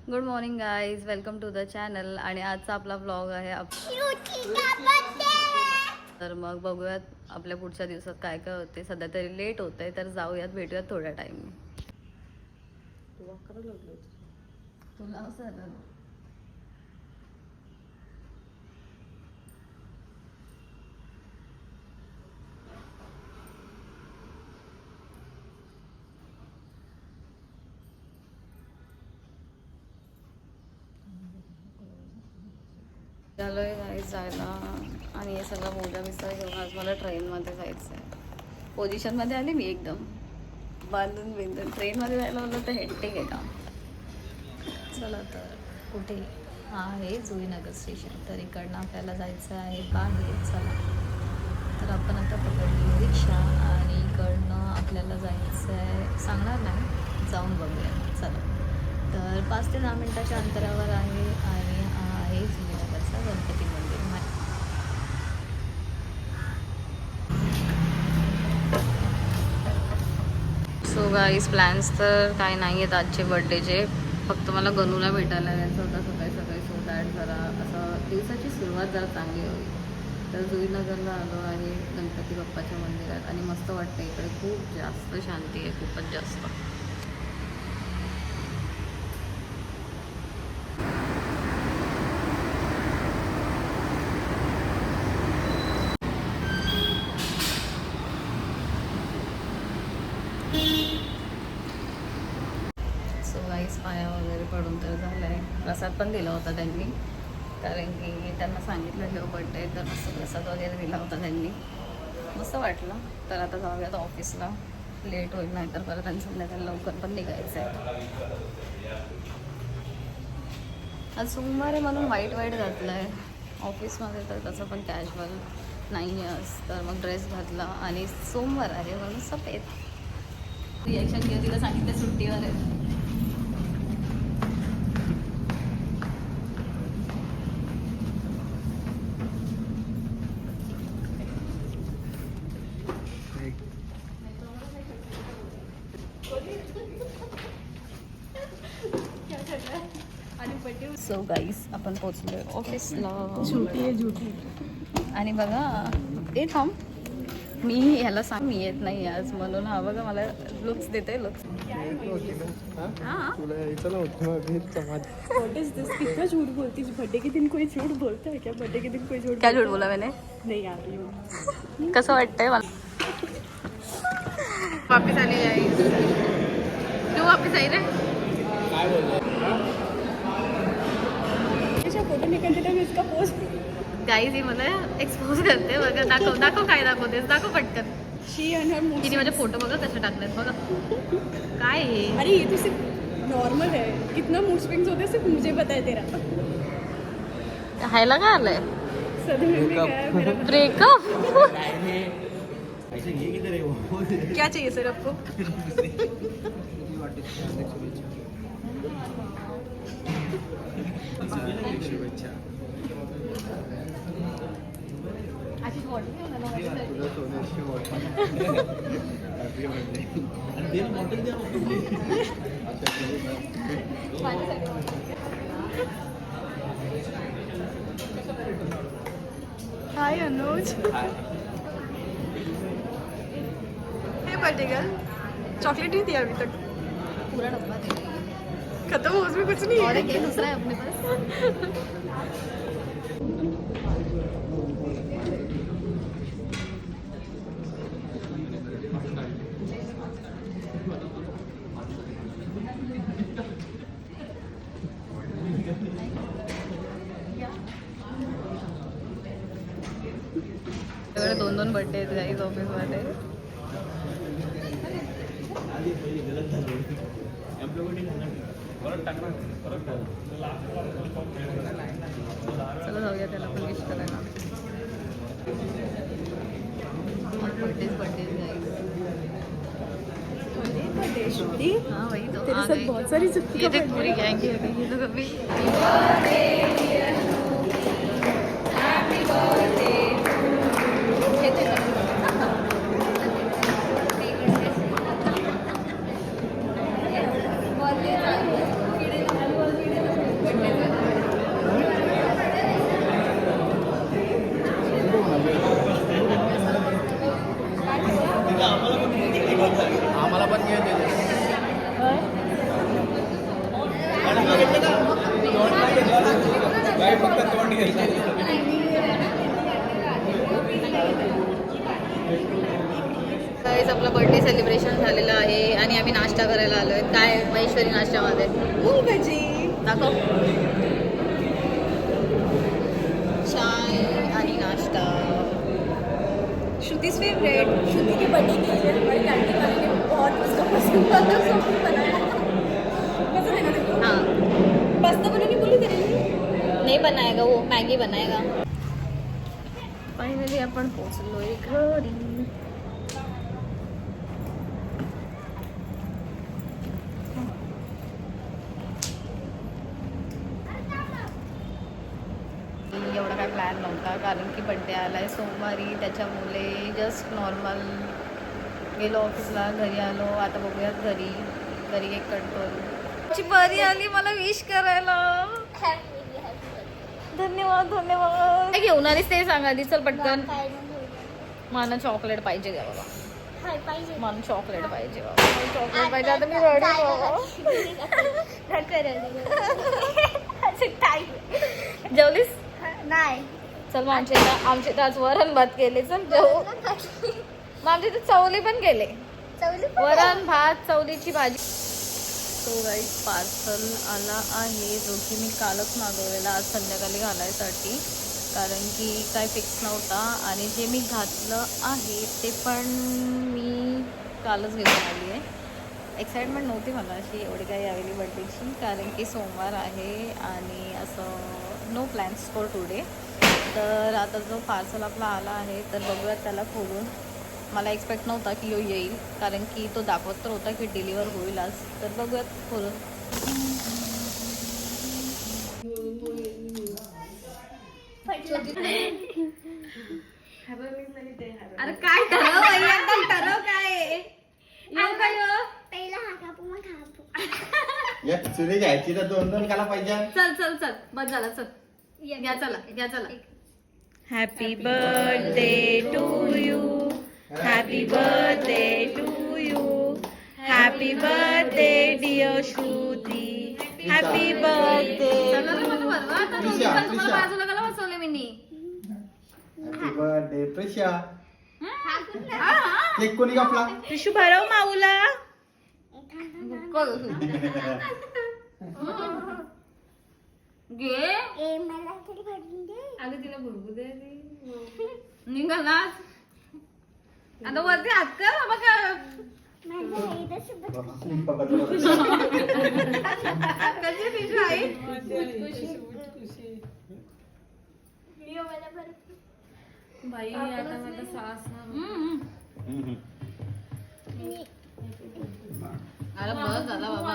Good morning guys, welcome to the channel. आणि आजचा आपला व्लॉग आहे तर मग बघूयात आपल्या पुढच्या दिवसात काय काय होते. सध्या तरी लेट होत आहे तर जाऊयात, भेटूयात थोड्या टाईम. तुला झालं आहे जायला आणि हे सगळं मोजा मिसळ घेऊन आज मला ट्रेनमध्ये जायचं आहे. पोझिशनमध्ये आले मी एकदम बांधून बिंदून. ट्रेनमध्ये जायला म्हणलं तर हेक्टिक आहे का. चला तर कुठे आहे जुईनगर स्टेशन, तर इकडनं आपल्याला जायचं आहे बाहेर. चला तर आपण आता पकडली रिक्षा आणि इकडनं आपल्याला जायचं आहे, सांगणार नाही, जाऊन बघूया. चला तर 5 ते 10 मिनटाच्या अंतरावर आहे आणि आहे जुईनगरचा गणपती मंदिर. सो गाईज प्लॅन्स तर काही नाही आहेत आजचे बड्डेचे. फक्त मला गणूला भेटायला यायचं होतं सकाळी सकाळी, सो दॅट जरा असं दिवसाची सुरुवात जरा चांगली होईल. तर जुईनगरला आलो आहे गणपती बाप्पाच्या मंदिरात आणि मस्त वाटतं इकडे. खूप जास्त शांती आहे, खूपच जास्त. सो गाईस पाया वगैरे पडून तर झालं आहे. प्रसाद पण दिला होता त्यांनी, कारण की त्यांना सांगितलं हे बड्डे, तर मस्त प्रसाद वगैरे दिला होता त्यांनी. मस्त वाटलं. तर आता जाऊयात ऑफिसला, लेट होईल नाही तर परत आणि संध्याकाळी लवकर पण निघायचं आहे. आज सोमवार आहे म्हणून वाईट घातलं आहे. ऑफिसमध्ये तर तसं पण कॅज्युअल नाही आहे, तर मग ड्रेस घातला आणि सोमवार आहे म्हणून सफेद. रिॲक्शन घ्या, तिला सांगितलं सुट्टीवर आहे. सो गाईस आपण पोचलोय ऑफिसला. आणि बघा ते थांब, मी ह्याला सांग मी येत नाही आज म्हणून. हा बघा मला लुक्स देते. लुक्स कितना झूठ बोलती है? बर्थडे के दिन कोई झूठ बोलता है क्या? बर्थडे के दिन कोई झूठ क्या झूठ बोला मैंने? नहीं यार. कसं वाटतंय मला? वापिस आली आई. तू वापिस आई रे. काय बोलला? फोटो निकलते टाइम इसका पोस्ट. गाईज ही मला एक्सपोज करते. बघा दाखव दाखव, काय दाखवतेस, दाखव पटकन. शी एंड हर मूड. तिने माझे फोटो बघा कसे टाकलेत बघा. काय हे? अरे ये तो सिर्फ नॉर्मल है. कितना मूड स्विंग्स होते हैं सिर्फ मुझे पता है तेरा. हायला काय आलंय? सदमे में गया है मेरा. ब्रेकअप. ऐसे ये किधर है वो? क्या चाहिए सर आपको? शुभेच्छा. तुला सोन्याची हॅपी बर्थडे. आणि ते मॉडेल द्या हाय अनुज. हे बर्थडे गर्ल, चॉकलेट नहीं दिया अभी तक. पूरा डब्बा दे. खत्म हो, उसमें कुछ नहीं और है. एक ये दूसरा है अपने पास. दोन दोन बर्थडे आहेत गाईज ऑफिसमध्ये. चला जाऊया त्याला पण विश करायला. Birthday guys. हाँ वही तो तेरे आ साथ गई. बहुत सारी चुटकी ये देख पूरी गैंग ही है ये तो कभी. आम्हाला पण घेऊन देते. फक्त तोंड घ्यायचं. गाईज आपलं बर्थडे सेलिब्रेशन झालेलं आहे आणि आम्ही नाश्ता करायला आलोय. काय महेश्वरी नाश्त्यामध्ये मूग भजी. दाखव. चाय आणि नाश्ता. श्रुति's फेवरेट. श्रुति के बर्थडे के लिए हमारे कैंटीन वाले ने बहुत उसका पसंद का सब कुछ बनाया. पसंद है ना तेरे को? हाँ, पास्ता बनाने बोली तेरे लिए. नाही बनाएगा वो, मॅगी बनाएगा. फायनली आपण पोहोचलोय घरी. एवढा काय प्लॅन नव्हता कारण की बड्डे आलाय सोमवारी, त्याच्यामुळे जस्ट नॉर्मल गेलो ऑफिसला, घरी आलो. आता बघूयात घरी केक कट करू. बरी आली मला विश करायला. धन्यवाद धन्यवाद. काय घेऊन आलीस ते सांगा आधी. चल पटकन. मला चॉकलेट पाहिजे द्या बाबा. मला चॉकलेट पाहिजे बाबा. चॉकलेट पाहिजे. आता मी रडू. जेवलीस नाही. चल मग आमचे तर आज वरण भात केले. चल जेवू. मग आमच्या इथे चवली पण केले. वरण भात चवलीची भाजी. तो गाईस पार्सल आला आहे जो की मी कालच मागवलेला आज संध्याकाळी घालायसाठी कारण की काय फिक्स नव्हता. आणि जे मी घातलं आहे ते पण मी कालच घेऊन आली आहे. एक्साइटमेंट नव्हती मला अशी एवढी काही यावेळी बड्डेची कारण की सोमवार आहे आणि असं नो प्लॅन्स फॉर टुडे. तर आता जो पार्सल आपला आला आहे तर बघूयात त्याला खोलून. मला एक्सपेक्ट नव्हता की यो येईल कारण की तो दाखवत तर होता की डिलिव्हर होईल आज. तर बघूयात खोलून. अरे काय ठरव एकदम ठरव काय. पहिला हा कापू मग कापू. या खिचडी घ्यायची तर 2-2 खायला पाहिजे. चल चल चल बस झाला. चल घ्या चला. Happy birthday to you. Happy birthday to you. Happy birthday dear Shruti. Happy birthday. बाजूला कला बसवले मी. Happy birthday Prisha. केक कोणी कापला? पिशू भरव माऊला. घे. ए मला तरी भरून दे. अगं तिला भरपूर दे. निघाला आता वरती हात कर बाबा. का माझ्या आईला सोबत कशी पिशू आहे. मला भरून. बाई आता मला सास अरे बस झाला बाबा.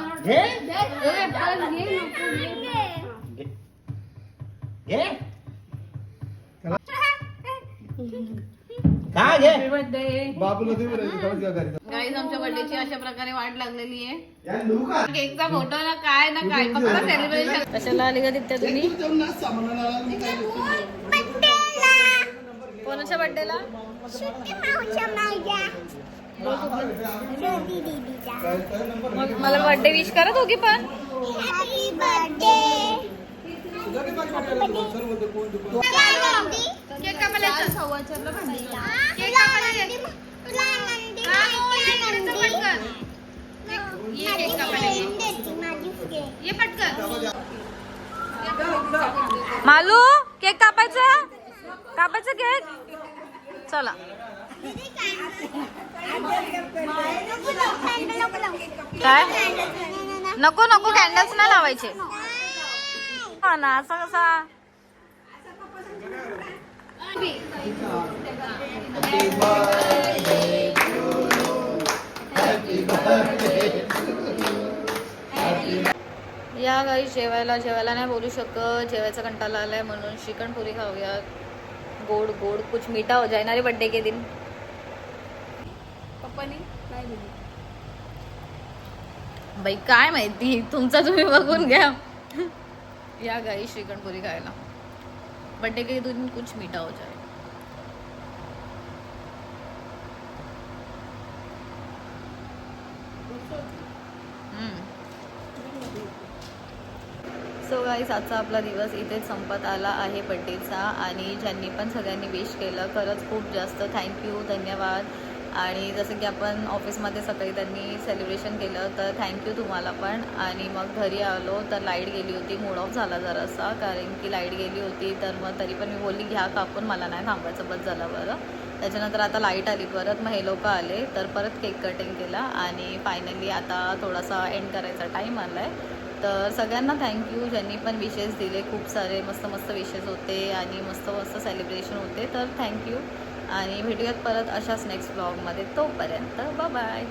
काय घे बर्थडे. बाबूला दे बरं घरी. गाईज आमच्या बर्थडेची अशा प्रकारे वाट लागलेली आहे. या नुरू का? केकचा फोटो ना काय फक्त सेलिब्रेशन. कशाला आली का तिथे तुम्ही? कोणाच्या बर्थडेला? सुट्टी मावच्या माझ्या. छोटी दीदीच्या. मग मला बर्थडे विश करत होती पण. Happy birthday. केक कापायला येतं. केक कापायला येतं. ये केक कापायला ये पटकन. मालू केक कापायचा केक. चला काय नको कॅन्डल्स नाही लावायचे. हा ना असं कसा. या गाई जेवायला नाही बोलू शकत. जेवायचा कंटाळा आलाय म्हणून चिकन पुरी खाऊया. गोड कुछ मीठा हो जाए ना रे बर्थडे के दिन. पप्पानी नाही दिली. बाई काय माहिती तुमचा तुम्ही बघून घ्या. या गाई चिकन पुरी खायला. बर्थडे के दिन कुछ मीठा हो जाए. सो गाईस आजचा आपला दिवस इथेच संपत आला आहे बड्डेचा. आणि ज्यांनी पण सगळ्यांनी विश केलं खरंच खूप जास्त थँक्यू, धन्यवाद. आणि जसं की आपण ऑफिसमध्ये सकाळी त्यांनी सेलिब्रेशन केलं तर थँक्यू तुम्हाला पण. आणि मग घरी आलो तर लाईट गेली होती, मूड ऑफ झाला जरासा, कारण की लाईट गेली होती. तर मग तरी पण मी बोलली घ्या कापून, मला नाही थांबायचं, बस झालं बरं. त्याच्यानंतर आता लाईट आली परत, मग हे लोक आले तर परत केक कटिंग केला. आणि फायनली आता थोडासा एंड करायचा टाईम आला आहे. तर सगळ्यांना थँक्यू ज्यांनी पण विशेस दिले, खूप सारे मस्त मस्त विशेस होते आणि मस्त मस्त सेलिब्रेशन होते. तर थँक्यू आणि भेटूयात परत अशाच नेक्स्ट ब्लॉगमध्ये. तोपर्यंत बाय.